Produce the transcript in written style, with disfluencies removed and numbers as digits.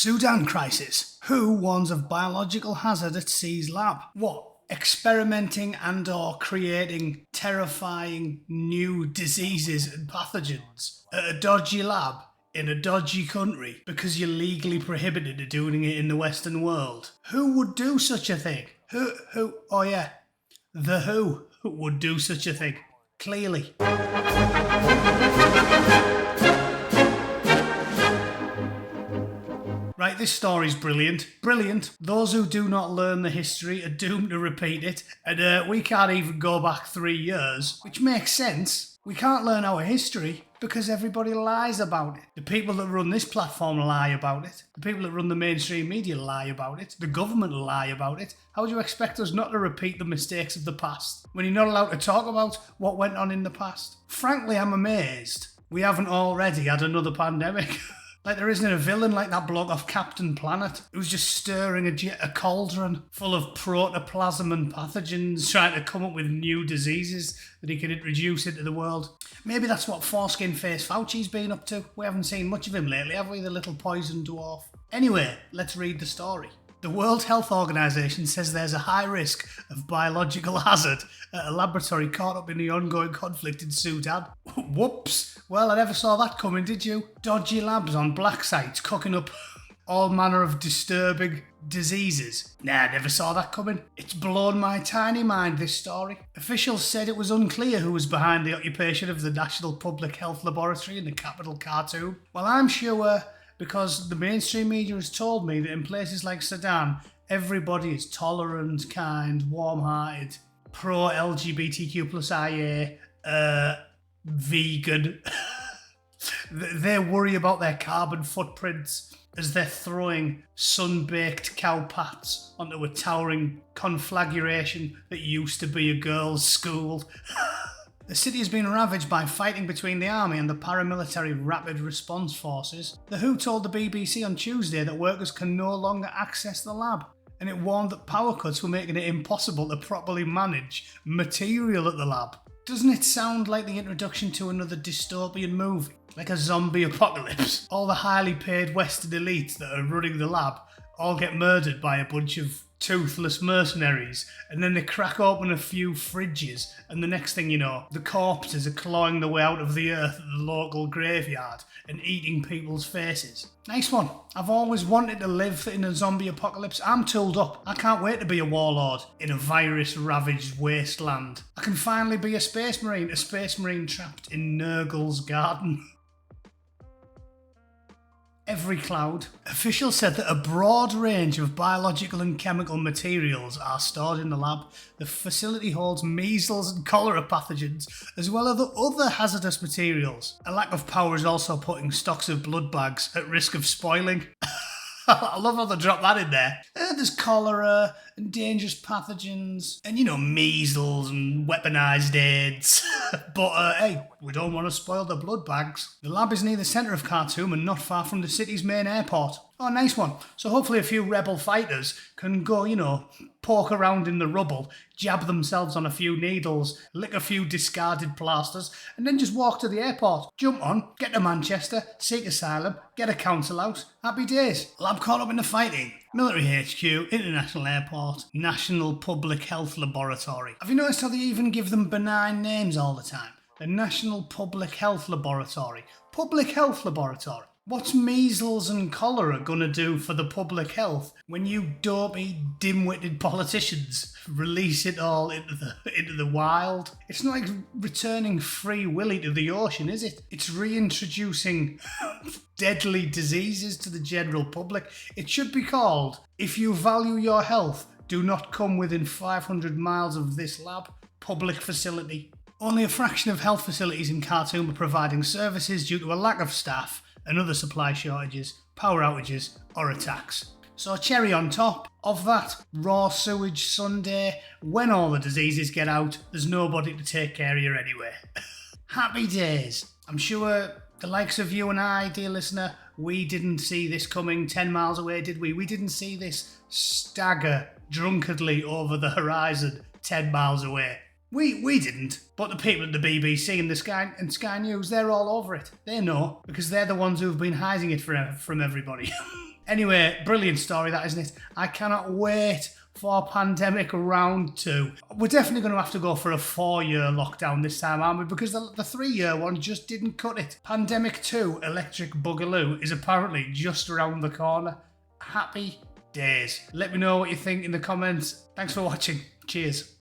Sudan crisis. Who warns of biological hazard at C's lab? What? Experimenting and or creating terrifying new diseases and pathogens at a dodgy lab in a dodgy country because you're legally prohibited of doing it in the Western world. Who would do such a thing? Who? Oh yeah, the Who would do such a thing. Clearly. Right, this story's brilliant. Brilliant. Those who do not learn the history are doomed to repeat it, and we can't even go back 3 years, which makes sense. We can't learn our history because everybody lies about it. The people that run this platform lie about it. The people that run the mainstream media lie about it. The government lie about it. How do you expect us not to repeat the mistakes of the past when you're not allowed to talk about what went on in the past? Frankly, I'm amazed we haven't already had another pandemic. Like there isn't a villain like that bloke off Captain Planet who's just stirring a cauldron full of protoplasm and pathogens trying to come up with new diseases that he can introduce into the world. Maybe that's what foreskin-faced Fauci's been up to. We haven't seen much of him lately, have we, the little poison dwarf? Anyway, let's read the story. The World Health Organization says there's a high risk of biological hazard at a laboratory caught up in the ongoing conflict in Sudan. Whoops! Well, I never saw that coming, did you? Dodgy labs on black sites cooking up all manner of disturbing diseases. Nah, I never saw that coming. It's blown my tiny mind, this story. Officials said it was unclear who was behind the occupation of the National Public Health Laboratory in the capital Khartoum. Well, I'm sure because the mainstream media has told me that in places like Sudan, everybody is tolerant, kind, warm-hearted, pro-LGBTQ plus IA, vegan. They worry about their carbon footprints as they're throwing sun-baked cow pats onto a towering conflagration that used to be a girls' school. The city has been ravaged by fighting between the army and the paramilitary Rapid Response Forces. The WHO told the BBC on Tuesday that workers can no longer access the lab, and it warned that power cuts were making it impossible to properly manage material at the lab. Doesn't it sound like the introduction to another dystopian movie? Like a zombie apocalypse? All the highly paid Western elites that are running the lab all get murdered by a bunch of toothless mercenaries, and then they crack open a few fridges, and the next thing you know, the corpses are clawing their way out of the earth at the local graveyard and eating people's faces. Nice one. I've always wanted to live in a zombie apocalypse. I'm tooled up. I can't wait to be a warlord in a virus-ravaged wasteland. I can finally be a space marine trapped in Nurgle's garden. Every cloud. Officials said that a broad range of biological and chemical materials are stored in the lab. The facility holds measles and cholera pathogens, as well as other hazardous materials. A lack of power is also putting stocks of blood bags at risk of spoiling. I love how they drop that in there. There's cholera and dangerous pathogens and, measles and weaponized AIDS. But, hey, we don't want to spoil the blood bags. The lab is near the centre of Khartoum and not far from the city's main airport. Oh, nice one. So hopefully a few rebel fighters can go, poke around in the rubble, jab themselves on a few needles, lick a few discarded plasters, and then just walk to the airport. Jump on, get to Manchester, seek asylum, get a council house. Happy days. Lab caught up in the fighting. Military HQ, International Airport, National Public Health Laboratory. Have you noticed how they even give them benign names all the time? The National Public Health Laboratory. Public Health Laboratory. What's measles and cholera gonna do for the public health when you dopey, dim-witted politicians release it all into the wild? It's not like returning Free Willy to the ocean, is it? It's reintroducing deadly diseases to the general public. It should be called, if you value your health, do not come within 500 miles of this lab, public facility. Only a fraction of health facilities in Khartoum are providing services due to a lack of staff and other supply shortages, power outages or attacks. So cherry on top of that raw sewage Sunday, when all the diseases get out, there's nobody to take care of you anyway. Happy days. I'm sure the likes of you and I, dear listener, we didn't see this coming 10 miles away, did we? We didn't see this stagger drunkenly over the horizon 10 miles away. We didn't, but the people at the BBC and Sky News, they're all over it. They know, because they're the ones who've been hiding it from everybody. Anyway, brilliant story that, isn't it? I cannot wait for Pandemic Round 2. We're definitely going to have to go for a 4-year lockdown this time, aren't we? Because the 3-year one just didn't cut it. Pandemic 2 Electric Boogaloo is apparently just around the corner. Happy days. Let me know what you think in the comments. Thanks for watching. Cheers.